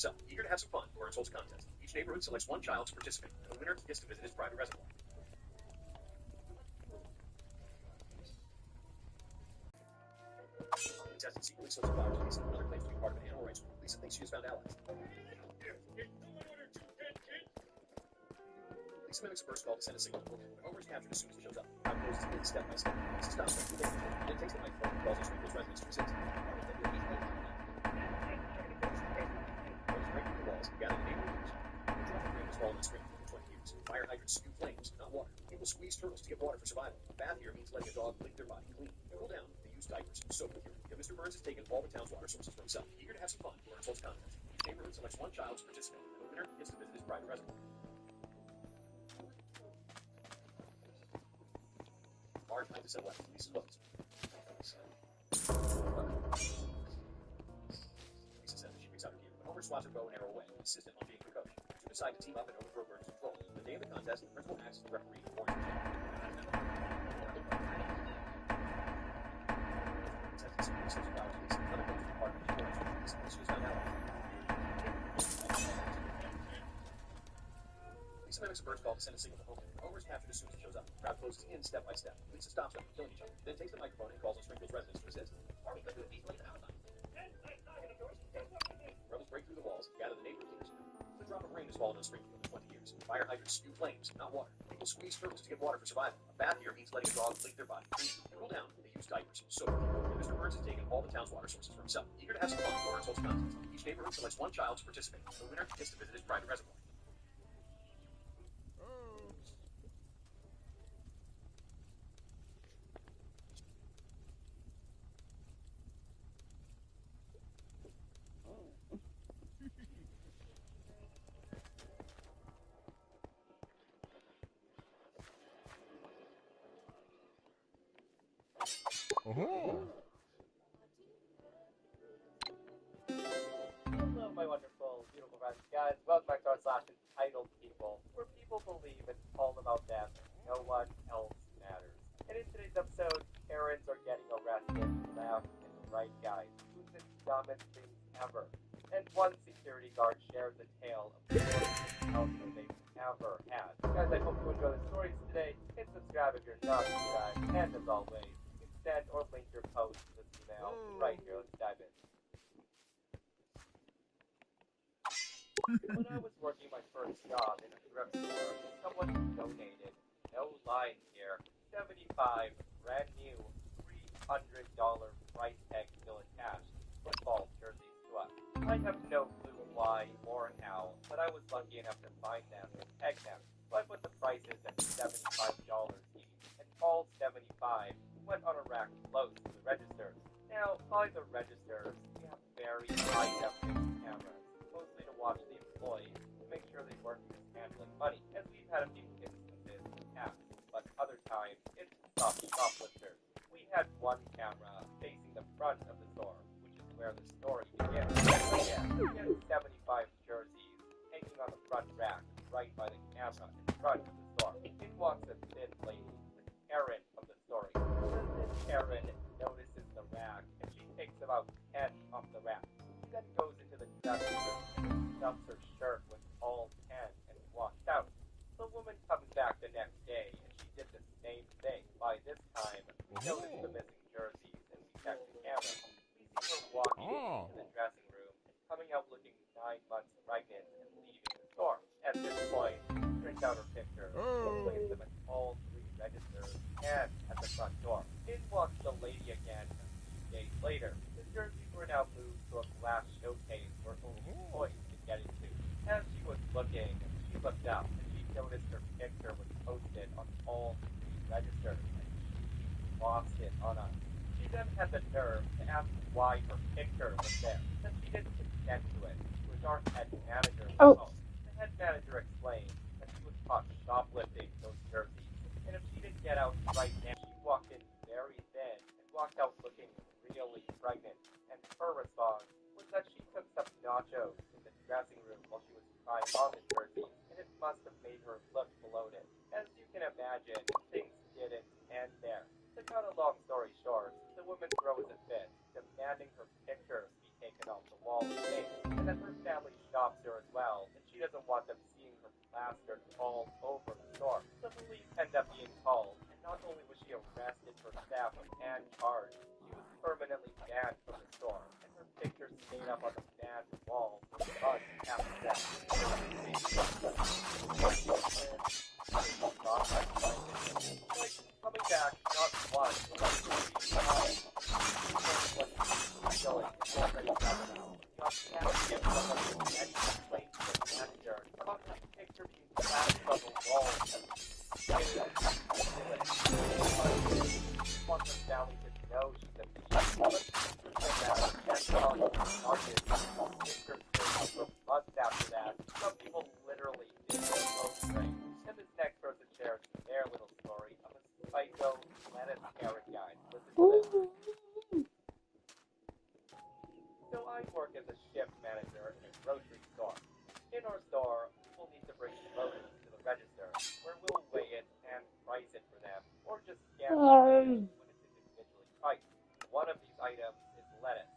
himself. Eager to have some fun, Lawrence holds a contest. Each neighborhood selects one child to participate, and the winner gets to visit his private reservoir. Lisa secretly slips flowers to Lisa. Another claims to be part of an animal rights group. Lisa thinks she has found allies. Lisa mimics a first call to send a signal to Homer. Homer is captured as soon as he shows up. Crowd closes in step by step. Lisa stops him, then takes the microphone and calls on Springfield's residents to assist. Brothers break through the walls, gather the neighborhood leaders. The drop of rain has fallen in Springfield for 20 years. Fire hydrants spew flames, not water. People squeeze turtles to get water for survival. A bath here means letting a dog lick their body clean. To cool down, they use diapers, soaked with urine. Yet Mr. Burns has taken all the town's water sources for himself. Eager to have some fun, Burns holds a contest. Each neighborhood selects one child to participate, and the winner gets to visit his private reservoir. Marge finds a silhouette of Lisa's boats. Lisa says that she picks out her gear, but Homer swats her bow and arrow away, insistent on being precocious. The two decide to team up and overthrow Burns' control. The day of the contest, the principal acts as the referee and warns the team. Lisa secretly slips flowers to Lisa. Another claims to be part of an animal rights group. Lisa thinks she has found allies. Lisa mimics a bird's call to send a signal to Homer. Homer is captured as soon as he shows up. The crowd closes in step by step. Lisa stops them from killing each other, then takes the microphone and calls on Springfield's residents to assist. Brothers break through the walls, gather the neighborhood leaders. The drop of rain has fallen on Springfield in 20 years. Fire hydrants spew flames, not water. People squeeze turtles to get water for survival. A bath here means letting a dog lick their body clean. To cool down, they use diapers, soaked with urine. Mr. Burns has taken all the town's water sources for himself. Eager to have some fun, Lawrence holds a contest. Each neighborhood selects one child to participate. The winner gets to visit his private reservoir. Oh. Hello, my wonderful, beautiful friends, guys. Welcome back to our slash entitled people, where people believe it's all about them and no one else matters. And in today's episode, Karens are getting arrested left and right, guys. Who's the dumbest things ever? And one security guard shares a tale of the worst encounter they've ever had. Guys, I hope you enjoy the stories today. Hit subscribe if you're not subscribed. And as always, you can send or link your post to this email right here. Let's dive in. When I was working my first job in a thrift store, someone donated, no line here, 75 brand new $300 price tag still attached football jerseys to us. I have no clue why or how, but I was lucky enough to find them and tag them. So I put the prices at $75 each, and all 75 went on a rack close to the registers. Now, by the registers, we have very high definition cameras, mostly to watch the employees to make sure they weren't mishandling money, as we've had a few instances in the past, but other times it's shoplifters. We had one camera facing the front of the store, which is where the story begins. So yeah, we had 75 jerseys hanging on the front rack right by the camera in front of the store. In walks a thin lady, the Karen of the story. The Karen notices the rack, and she takes about 10 off the rack. She then goes into the dressing room and stuffs her shirt with all 10 and walks out. The woman comes back the next day, and she did the same thing. By this time, we noticed the missing jerseys, and we checked the camera. We see her walking into the dressing room, coming out looking 9 months pregnant, and leaving the store. At this point, she prints out her pictures and places them at all 3 registers and at the front door. In walks the lady again a few days later. The jerseys were now moved to a glass showcase where only employees could get into. As she was looking, she looked up and she noticed her picture was posted on all 3 registers, and she lost it on us. She then had the nerve to ask why her picture was there, that she didn't consent to it, which our head manager was. The head manager explained that she was caught shoplifting those jerseys, and if she didn't get out right now, she walked in very thin and walked out looking really pregnant. And her response was that she took some nachos in the dressing room while she was trying on the jersey, and it must have made her look bloated. As you can imagine, things didn't end there. To cut a long story short, the woman throws a fit, demanding her picture be taken off the wall and that her family shop plastered all over the store. The police end up being called, and not only was she arrested for theft and charged, she was permanently banned from the store, and her picture stayed up on the banned wall for months after that. Like, coming back not once, but 3 times. What's going already done now. Got to give someone the next complaint to the manager about the picture being plastered on the wall. Want the family to know she's a thief, but and telling charges. Picture stayed for months after that. Some people literally did their own thing. And this next person shares their little story of a psycho lettuce carrot guy. Listen to this. So I work as a shift manager in a grocery store. In our store, people need to bring produce to the register, where we'll weigh it and price it for them, or just scan the produce when it's individually priced. One of these items is lettuce.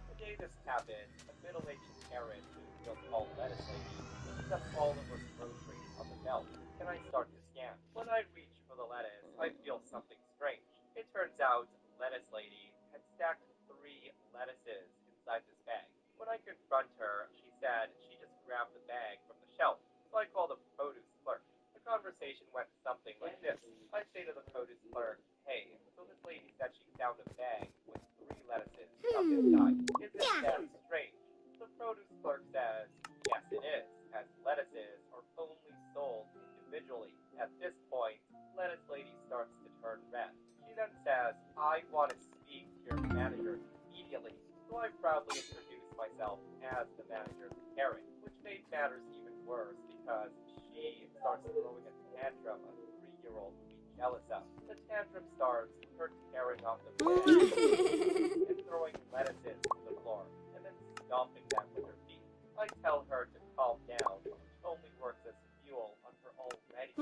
The day this happened, a middle-aged Karen, who we'll call lettuce lady, picks up all of her groceries on the belt, and I start to scan. When I reach for the lettuce, I feel something strange. It turns out lettuce lady had stacked 3 lettuces inside this bag. When I confront her, she said she just grabbed the bag from the shelf. So I call the produce clerk. The conversation went something like this. I say to the produce clerk, hey, so this lady said she found a bag with 3 lettuces stuffed inside. Isn't that strange? The produce clerk says, yes it is, as lettuces are only sold individually. At this point, lettuce lady starts to turn red. She then says, I want to speak to your manager immediately. So I proudly introduced myself as the manager, Karen, which made matters even worse because she starts throwing a tantrum a 3-year-old would be jealous of. The tantrum starts with her tearing off the bag and throwing lettuces to the floor and then stomping them with her feet. I tell her to calm down, which only works as fuel on her already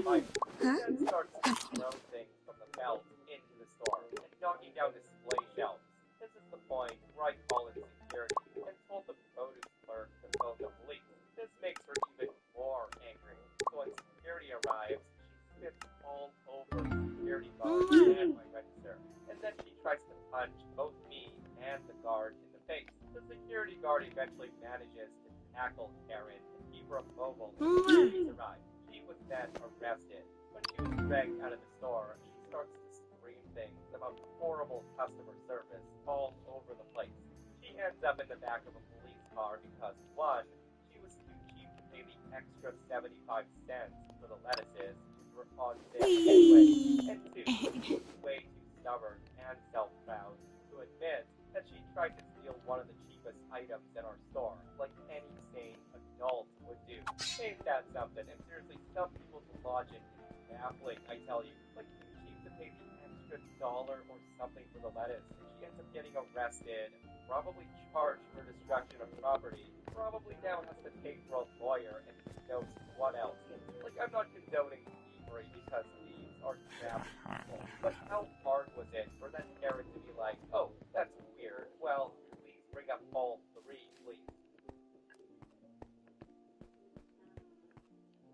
fight. She then starts to throw things from the belt into the store and knocking down display shelves. This is the point where I call in security and told the produce clerk to phone the police. This makes her even more angry. So when security arrives, she spits all over the security guard and my register. And then she tries to punch both me and the guard in the face. The security guard eventually manages to tackle Karen and keep her immobile until the police arrive. She was then arrested. When she was dragged out of the store, she starts to scream things about horrible customer service all over the place. She ends up in the back of a police car because, 1, she was too cheap to pay the extra 75 cents for the lettuces, which were on sale anyway, and 2, she was way too stubborn and self-proud to admit that she tried to steal one of the cheapest items in our store, like any sane adult would do. Ain't that something? And seriously, some people's logic is baffling, I tell you. Like, too cheap to pay the extra dollar or something for the lettuce, and she ends up getting arrested, probably charged for destruction of property, probably now has to pay for a lawyer, and who knows what else. Like, I'm not condoning thievery because thieves are crafty people, but how hard was it for that Karen to be like, oh, that's weird, well, please bring up all 3, please.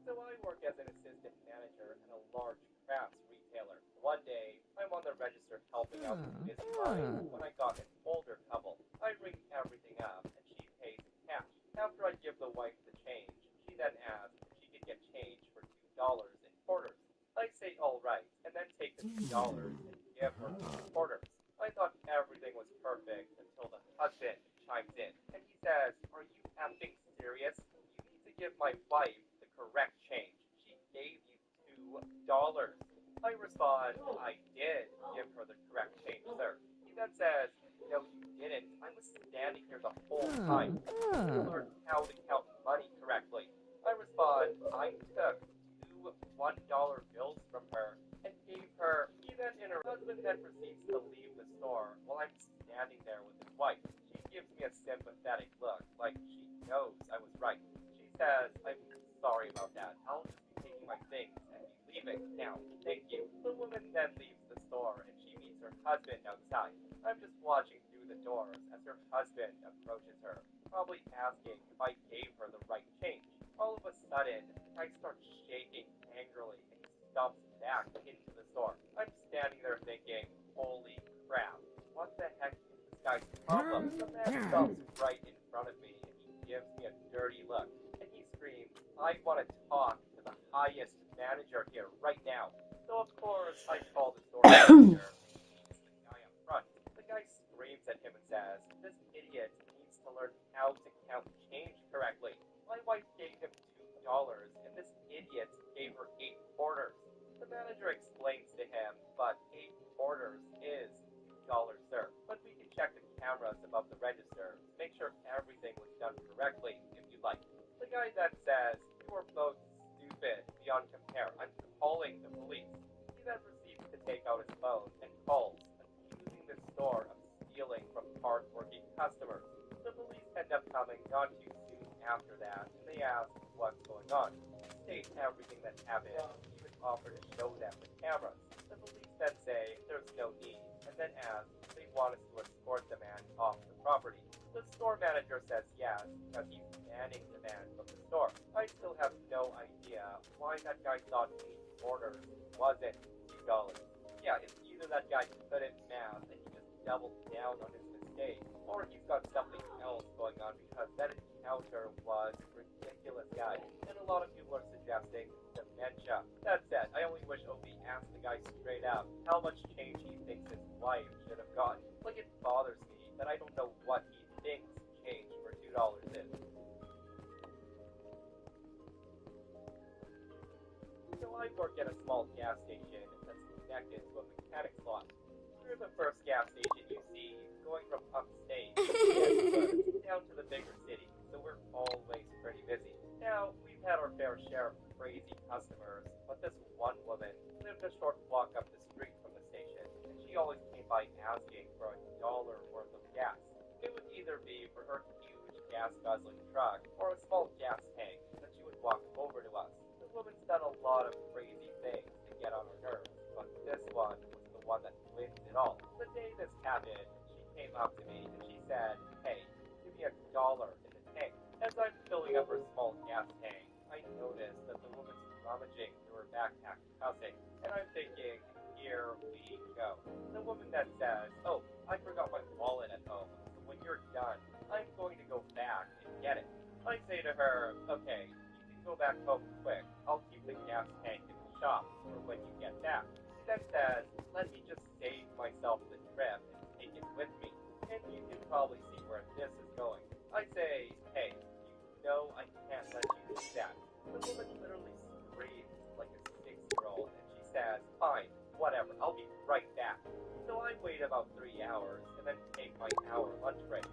So I work as an assistant manager at a large crafts retailer. One day, I'm on the register helping out the busy line when I got an older couple. I ring everything up, and she pays in cash. After I give the wife the change, she then asks if she could get change for $2 in quarters. I say all right, and then take the $2 and give her 2 quarters. I thought everything was perfect until the husband chimes in, and he says, are you effing serious? You need to give my wife the correct change. She gave you $2. I respond, I did give her the correct change, sir. He then says, no, you didn't. I was standing here the whole time. You learned how to count money correctly. I respond, I took 2 $1 bills from her and gave her. He then her husband then proceeds to leave the store while I'm standing there with his wife. She gives me a sympathetic look, like she knows I was right. She says, I'm sorry about that. I'll just be taking my things and be leaving now. Thank you. The woman then leaves the store and she meets her husband outside. I'm just watching through the doors as her husband approaches her. probably asking if I gave her the right change. All of a sudden, the guy starts shaking angrily and he stomps back into the store. I'm standing there thinking, holy crap, what the heck is this guy's problem? The man stops right in front of me and he gives me a dirty look. And he screams, I want to talk to the highest manager here right now. So of course, I call the store manager and he meets the guy up front. The guy screams at him and says, this idiot needs to learn how to count change correctly. My wife gave him $2 and this idiot gave her 8 quarters. The manager explains to him, but 8 quarters is $2, sir. But we can check the cameras above the register to make sure everything was done correctly if you like. The guy then says, you are both stupid beyond compare. I'm calling the police. He then proceeds to take out his phone and calls, accusing the store of stealing from hard-working customers. The police end up coming not too soon after that, and they ask what's going on. He states everything that happened, and even offer to show them the cameras. The police then say there's no need, and then ask if they want us to escort the man off the property. The store manager says yes, because he's banning the man from the store. I still have no idea why that guy thought 8 quarters wasn't $2. Yeah, it's either that guy couldn't math and he just doubled down on his mistake, or he's got something else going on because that encounter was ridiculous, guys. And a lot of people are suggesting dementia. That said, I only wish Opie asked the guy straight up how much change he thinks his wife should have gotten. Like, it bothers me that I don't know what he thinks change for $2 is. So I work at a small gas station that's connected to a mechanic's lot. We're the first gas station you see going from upstate down to the bigger city, so we're always pretty busy. Now, we've had our fair share of crazy customers, but this one woman lived a short walk up the street from the station, and she always came by asking for $1 worth of gas. It would either be for her huge gas guzzling truck or a small gas tank that she would walk over to us. The woman's done a lot of crazy things to get on her nerves, but this one was the one that wins it all. The day this happened, she came up to me and she said, hey, give me $1 in the tank. As I'm filling up her small gas tank, I noticed that the woman's rummaging through her backpack cussing, and I'm thinking, here we go. The woman then says, oh, I forgot my wallet at home, so when you're done, I'm going to go back and get it. I say to her, okay, you can go back home quick. I'll keep the gas tank in the shop for when you get back. She then says, let me just save myself the trip and take it with me. And you can probably see where this is going. I say, hey, you know I can't let you do that. The woman literally screams like a 6-year-old, and she says, fine, whatever, I'll be right back. So I wait about 3 hours and then take my hour lunch break.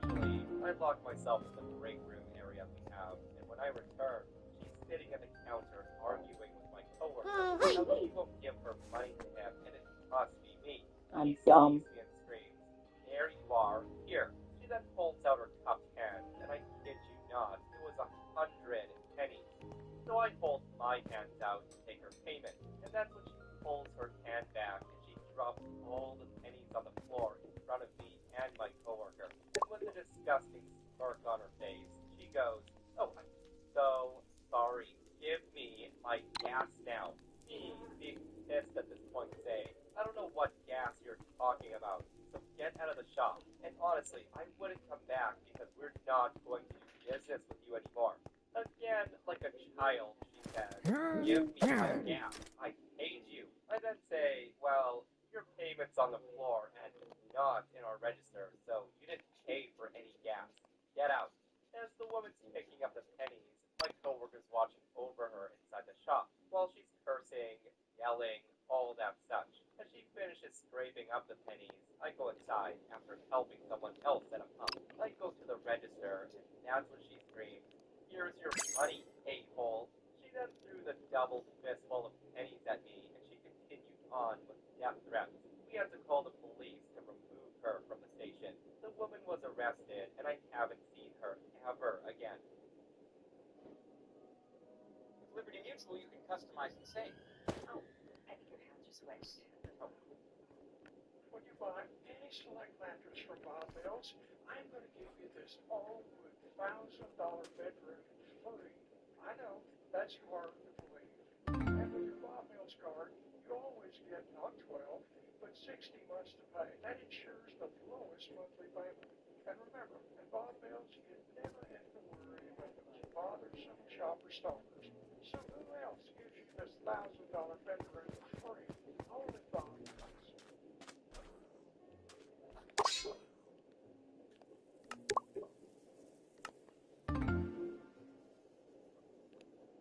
Usually, I lock myself in the break room area we have, and when I return, she's sitting at the counter arguing with my coworker how she won't give her money to him, and it must be me. I'm He dumb. sees me and screams, there you are, here. She then pulls out her cupped hand, and I kid you not, it was 100 pennies. So I hold my hands out to take her payment, and that's when she pulls her hand back and she drops all the pennies on the floor in front of me and my coworker. And with a disgusting smirk on her face, she goes, oh, I'm so sorry. Give me my gas now. Me being pissed at this point saying, I don't know what gas you're talking about, so get out of the shop. And honestly, I wouldn't come back because we're not going to do business with you anymore. Again, like a child, she says, give me my gas. I paid you. I then say, well, your payment's on the floor and not in our register, so you didn't pay for any gas. Get out. As the woman's picking up the pennies, my coworker's watching over her inside the shop while she's cursing, yelling, all that such. As she finishes scraping up the pennies, I go inside after helping someone else set them up. I go to the register, and that's when she screams, here's your money, a-hole. She then threw the double fistful of pennies at me, and she continued on with death threats. We had to call the police to remove her from the station. The woman was arrested, and I haven't seen her ever again. With Liberty Mutual, you can customize the same. Oh, I think your hands are switched. Oh. when you buy any select mattress from Bob Mills, I'm going to give you this all-wood $1,000 bedroom free. I know, that's hard to believe. And with your Bob Mills card, you always get not 12, but 60 months to pay. That ensures the lowest monthly payment. And remember, at Bob Mills, you never have to worry about those bothersome shopper stalkers. So who else gives you this $1,000 bedroom for free? Only Bob Mills.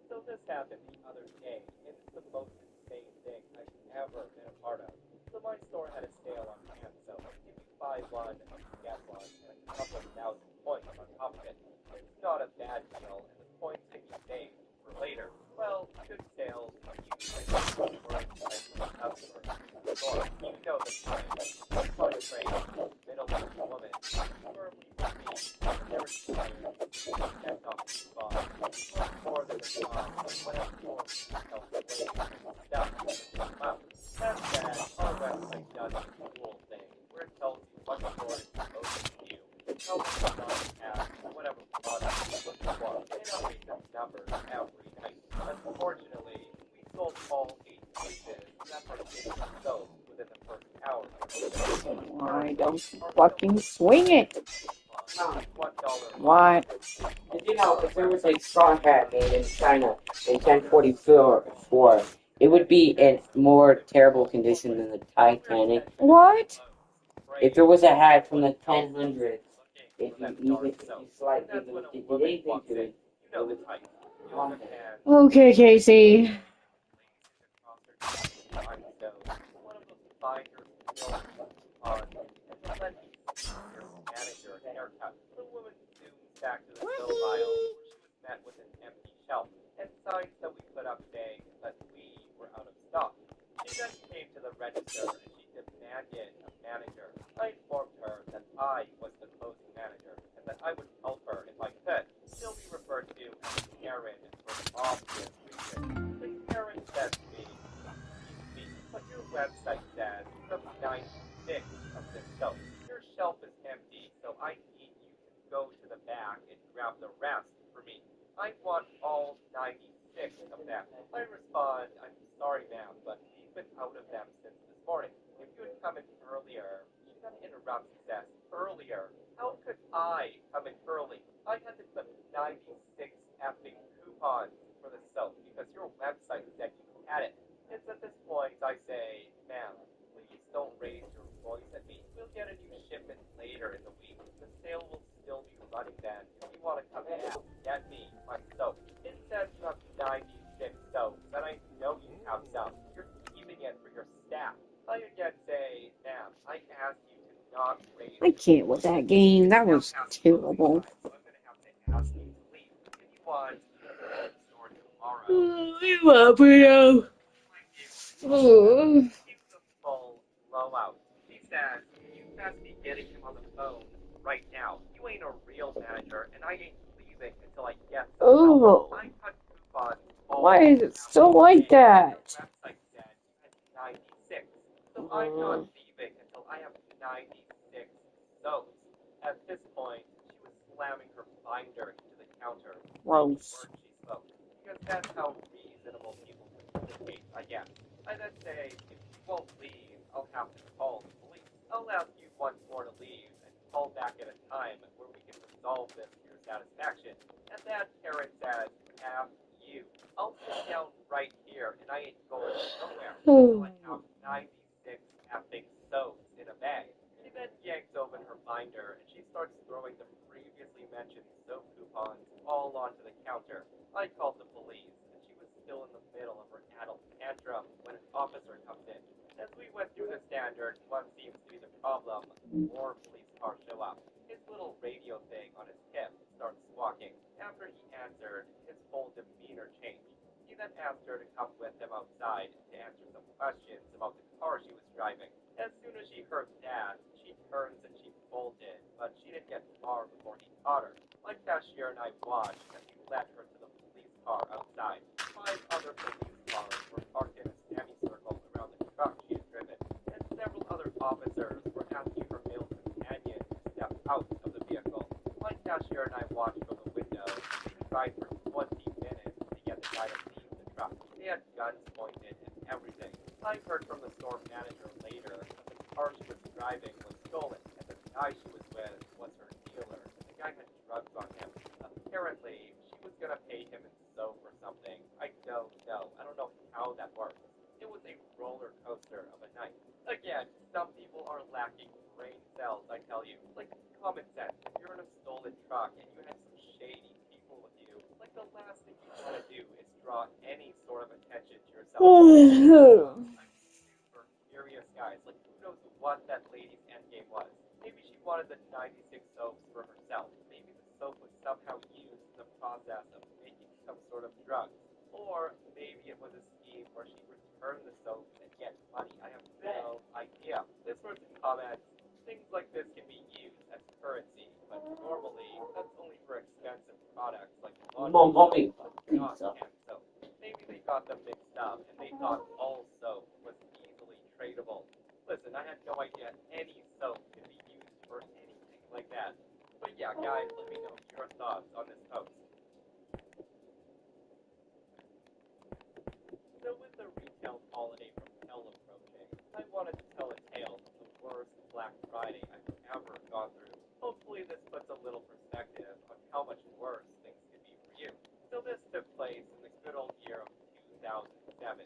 So this happened the other day, and it's the most insane thing I've ever been a part of. So my store had a sale on hand soap. If you buy one, you get one, and a couple of thousand points on top of it. It's not a bad deal, and the points can be saved for later. Well, good sales are usually the worst type of customer in the store. You know the kind. Untrained, middle-aged woman, firmly believed, never tired, and not respond. More than a job, when I'm forced to help wait and stuff to come out. That said, our website does a cool thing where it tells you what store is supposed to you, how much money has, whatever product you're looking for, and update the numbers every night. Unfortunately, we sold all 8 cases that were getting sold within the first hour. Why don't you fucking swing it? What? Did you know if there was a straw hat made in China in 1044, it would be in more terrible condition than the Titanic? What? If there was a hat from the 1000s, if you slightly did anything to it, it would harm it. Okay, Casey. Back to the pill vial, where she was met with an empty shelf and signs that we put up saying that we were out of stock. She then came to the register and she demanded a manager. I informed her that I was the closing manager and that I would help her if I could. She'll be referred to as Karen for obvious reasons. Then Karen said to me, "Excuse me, but your website says you have 96 of this soap. Your shelf is empty, so I need you to go to the back and grab the rest for me. I want all 96 of them." I respond, "I'm sorry, ma'am, but we've been out of them since this morning. If you had come in earlier," she then interrupts and says, "Earlier? How could I come in early? I had to clip 96 effing coupons for the soap because your website said you had it." It's at this point I say, "Ma'am, please don't raise your voice at me. We'll get a new shipment later in the week. The sale will still be running then. If you want to come in, get me my soap." Instead, you have 96 soaps, and I know you have some. You're keeping it for your staff. I again say, "Ma'am, I asked you to not raise I can't with that game. That was terrible. I'm going to have to ask you to leave. If you want, you can go to the store tomorrow." I love you. Oh. Keeps the full blowout. He says, "You best be getting him on the phone right now. You ain't a real manager, and I ain't leaving until I get some Oh. help. I cut coupons all Why is it still day. like that? Your website said you had 96, so I'm not leaving until I have 96 soaps." At this point, she was slamming her binder into the counter. Gross. Word she spoke, because that's how reasonable people communicate, I guess. I then say, "If you won't leave, I'll have to call the police. I'll ask you once more to leave and call back at a time where we can resolve this to your satisfaction." And then Karen says, "F you. I'll sit down right here and I ain't going nowhere until I have 96 effing soaps in a bag." She then yanks open her binder and she starts throwing the previously mentioned soap coupons all onto the counter. I called the police, and she was still in the middle of her adult tantrum when an officer comes in. As we went through the standard, what seems to be the problem, more police cars show up. His little radio thing on his hip starts squawking. After he answered, his whole demeanor changed. He then asked her to come with him outside to answer some questions about the car she was driving. As soon as she heard that, she turns and she bolted, but she didn't get far before he caught her. My cashier and I watched as he led her to the police car outside. 5 other police cars were parked in a semicircle around the truck she had driven, and several other officers and I watched from the window. They tried for 20 minutes to get the guy to leave the truck. They had guns pointed and everything. I heard from the store manager later that the car she was driving was stolen, and the guy she was with was her dealer. The guy had drugs on him. Apparently, she was gonna pay him in soap or something. I don't know. I don't know how that works. It was a roller coaster of a night. Again, some people are lacking brain cells, I tell you. Like common sense. If you're in a stolen truck and you have some shady people with you, like the last thing you want to do is draw any sort of attention to yourself. I'm super curious, guys. Like, who knows what that lady's endgame was? Maybe she wanted the 96 soaps for herself. Maybe the soap was somehow used in the process of making some sort of drug. Or maybe it was a scheme where she returned the soap and get money. I have no idea. This person comments, things like this can be used as currency, but normally that's only for expensive products like laundry soap, but not hand soap. Maybe they got them mixed up and they thought all soap was easily tradable. Listen, I had no idea any soap could be used for anything like that. But yeah, guys, let me know your thoughts on this post. So with the retail holiday from hell approaching, I wanted to tell a tale of the worst Black Friday I've ever gone through. Hopefully this puts a little perspective on how much worse things could be for you. So this took place in the good old year of 2007.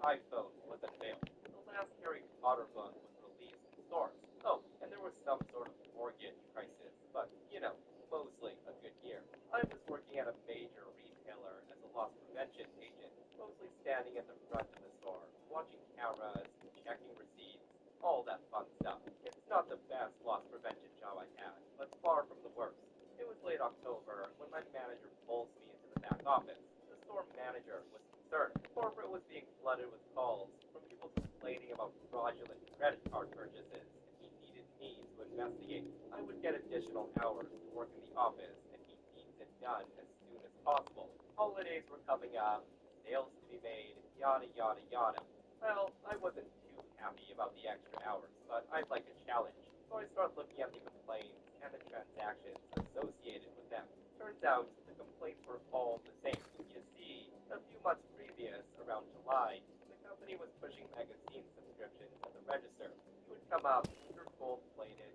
iPhone was unveiled. The last Harry Potter book was released in stores. Oh, and there was some sort of mortgage crisis, but, you know, mostly a good year. I was working at a major retailer as a loss prevention agent, mostly standing at the front of the store, watching cameras, checking receipts, all that fun stuff. It's not the best loss prevention job I had, but far from the worst. It was late October when my manager pulls me into the back office. The store manager was concerned. Corporate was being flooded with calls from people complaining about fraudulent credit card purchases, and he needed me to investigate. I would get additional hours to work in the office, and he needs it done as soon as possible. Holidays were coming up, sales to be made, yada yada yada. Well, I wasn't too happy about the extra hours, but I'd like a challenge. So I start looking at the complaints and the transactions associated with them. Turns out the complaints were all the same. You see, a few months previous, around July, the company was pushing magazine subscriptions at the register. You would come up with your gold-plated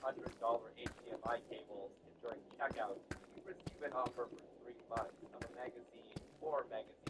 $200 HDMI cables, and during checkout, you receive an offer for 3 months of a magazine or magazine